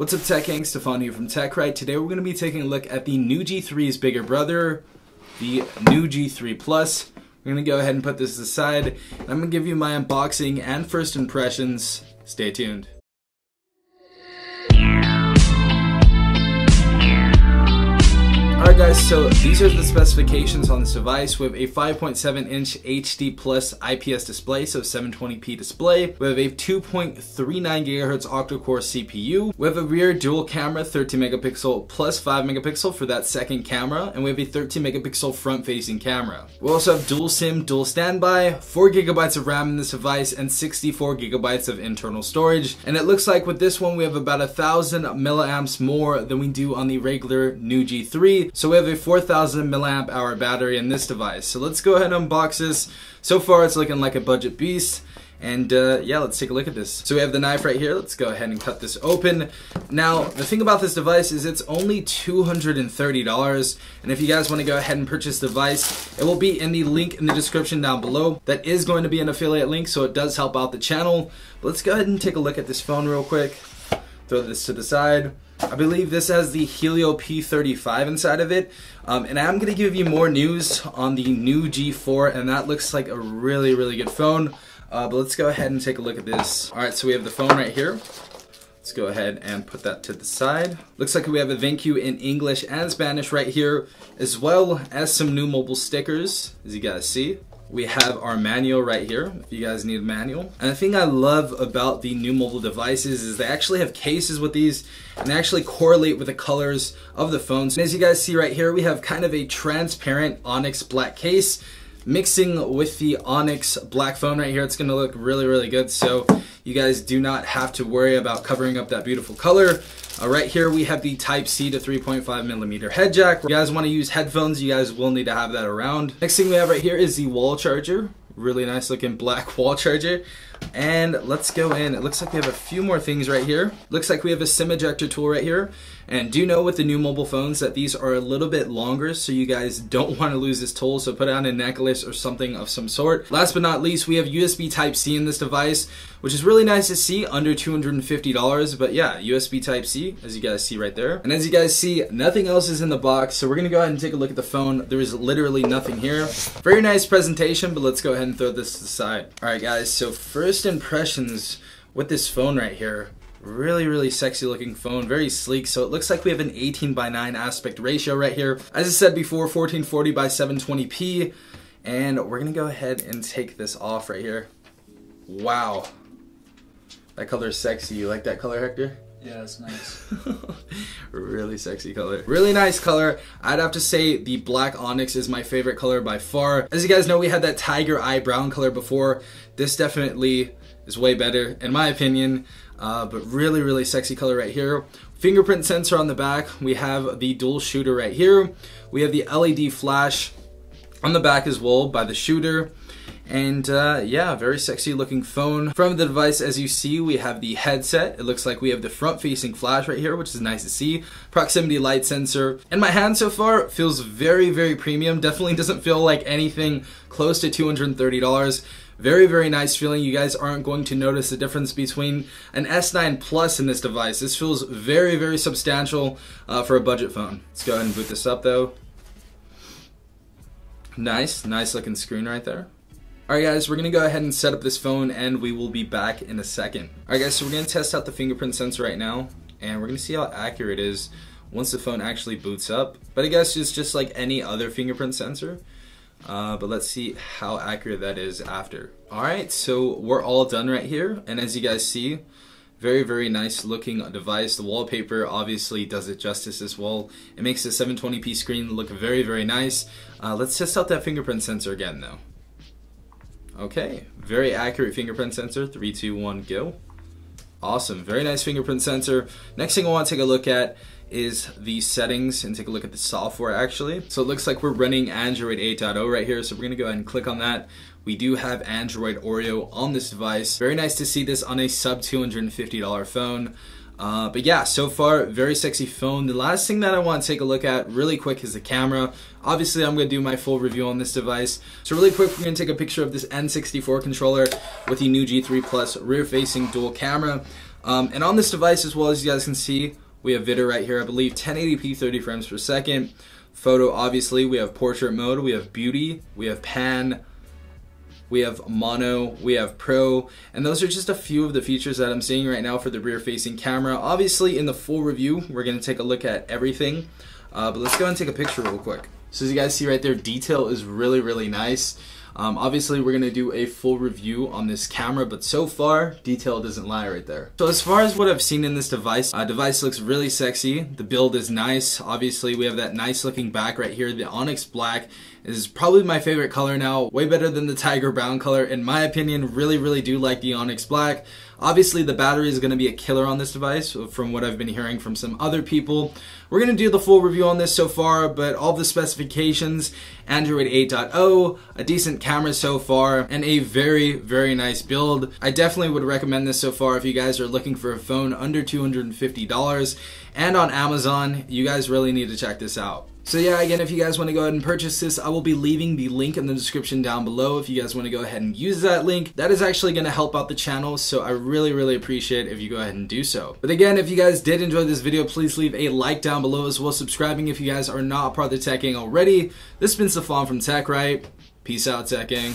What's up, Tech Gang? Stefan here from TechRight. Today we're going to be taking a look at the NUU G3's bigger brother, the NUU G3 Plus. We're going to go ahead and put this aside, and I'm going to give you my unboxing and first impressions. Stay tuned. Alright guys, so these are the specifications on this device. We have a 5.7-inch HD plus IPS display, so 720p display. We have a 2.39 GHz octa-core CPU. We have a rear dual camera, 13 megapixel plus 5 megapixel for that second camera, and we have a 13 megapixel front-facing camera. We also have dual SIM, dual standby, 4 gigabytes of RAM in this device, and 64 gigabytes of internal storage. And it looks like with this one we have about 1,000 milliamps more than we do on the regular NUU G3. So we have a 4,000 milliamp hour battery in this device. So let's go ahead and unbox this. So far it's looking like a budget beast. And yeah, let's take a look at this. So we have the knife right here. Let's go ahead and cut this open. Now, the thing about this device is it's only $230. And if you guys want to go ahead and purchase the device, it will be in the link in the description down below. That is going to be an affiliate link, so it does help out the channel. But let's go ahead and take a look at this phone real quick. Throw this to the side. I believe this has the Helio P35 inside of it, and I'm going to give you more news on the NUU G4, and that looks like a really good phone, but let's go ahead and take a look at this. Alright, so we have the phone right here. Let's go ahead and put that to the side. Looks like we have a thank you in English and Spanish right here, as well as some new mobile stickers, as you guys see. We have our manual right here, if you guys need a manual. And the thing I love about the new mobile devices is they actually have cases with these, and they actually correlate with the colors of the phones. And as you guys see right here, we have kind of a transparent onyx black case, mixing with the onyx black phone right here. It's gonna look really good, so you guys do not have to worry about covering up that beautiful color. Right here we have the Type-C to 3.5mm head jack. If you guys want to use headphones, you guys will need to have that around. Next thing we have right here is the wall charger. Really nice looking black wall charger. And let's go in. It looks like we have a few more things right here. Looks like we have a SIM ejector tool right here. And do know with the new mobile phones that these are a little bit longer, so you guys don't want to lose this tool, so put it on a necklace or something of some sort. Last but not least, we have USB Type-C in this device, which is really nice to see, under $250, but yeah, USB Type-C, as you guys see right there. And as you guys see, nothing else is in the box, so we're gonna go ahead and take a look at the phone. There is literally nothing here. Very nice presentation, but let's go ahead and throw this to the side. All right, guys, so first impressions with this phone right here. Really sexy looking phone, very sleek. So it looks like we have an 18:9 aspect ratio right here. As I said before, 1440 by 720p. And we're gonna go ahead and take this off right here. Wow. That color is sexy. You like that color, Hector? Yeah, it's nice. Really sexy color. Really nice color. I'd have to say the black onyx is my favorite color by far. As you guys know, we had that tiger eye brown color before. This definitely is way better in my opinion, but really sexy color right here. Fingerprint sensor on the back. We have the dual shooter right here. We have the LED flash on the back as well by the shooter. And yeah, very sexy looking phone. From the device, as you see, we have the headset. It looks like we have the front facing flash right here, which is nice to see. Proximity light sensor. In my hand so far, it feels very premium. Definitely doesn't feel like anything close to $230. Very nice feeling. You guys aren't going to notice the difference between an S9 Plus in this device. This feels very substantial for a budget phone. Let's go ahead and boot this up though. Nice looking screen right there. Alright guys, we're going to go ahead and set up this phone and we will be back in a second. Alright guys, so we're going to test out the fingerprint sensor right now, and we're going to see how accurate it is once the phone actually boots up. But I guess it's just like any other fingerprint sensor. But let's see how accurate that is after. Alright, so we're all done right here, and as you guys see, very nice looking device. The wallpaper obviously does it justice as well. It makes the 720p screen look very nice. Let's test out that fingerprint sensor again though. Okay, very accurate fingerprint sensor. 3, 2, 1, go. Awesome, very nice fingerprint sensor. Next thing I want to take a look at is the settings and take a look at the software actually. So it looks like we're running Android 8.0 right here, so we're gonna go ahead and click on that. We do have Android Oreo on this device. Very nice to see this on a sub $250 phone. But yeah, so far, very sexy phone. The last thing that I want to take a look at really quick is the camera. Obviously, I'm going to do my full review on this device. So really quick, we're going to take a picture of this N64 controller with the NUU G3 Plus rear-facing dual camera. And on this device as well, as you guys can see, we have video right here, I believe 1080p 30 frames per second. Photo, obviously, we have portrait mode, we have beauty, we have pan, we have mono, we have pro, and those are just a few of the features that I'm seeing right now for the rear facing camera. Obviously in the full review, we're gonna take a look at everything, but let's go and take a picture real quick. So as you guys see right there, detail is really, really nice. Obviously we're gonna do a full review on this camera, but so far, detail doesn't lie right there. So as far as what I've seen in this device, device looks really sexy. The build is nice. Obviously we have that nice looking back right here. The onyx black is probably my favorite color now, way better than the tiger brown color. In my opinion, really do like the onyx black. Obviously the battery is gonna be a killer on this device from what I've been hearing from some other people. We're gonna do the full review on this so far, but all the specifications, Android 8.0, a decent camera so far, and a very nice build. I definitely would recommend this so far if you guys are looking for a phone under $250, and on Amazon, you guys really need to check this out. So yeah, again, if you guys want to go ahead and purchase this, I will be leaving the link in the description down below. If you guys want to go ahead and use that link, that is actually going to help out the channel, so I really appreciate it if you go ahead and do so. But again, if you guys did enjoy this video, please leave a like down below, as well as subscribing if you guys are not part of the Tech Gang already. This has been Stefan from TechRight. Peace out, Tech Gang.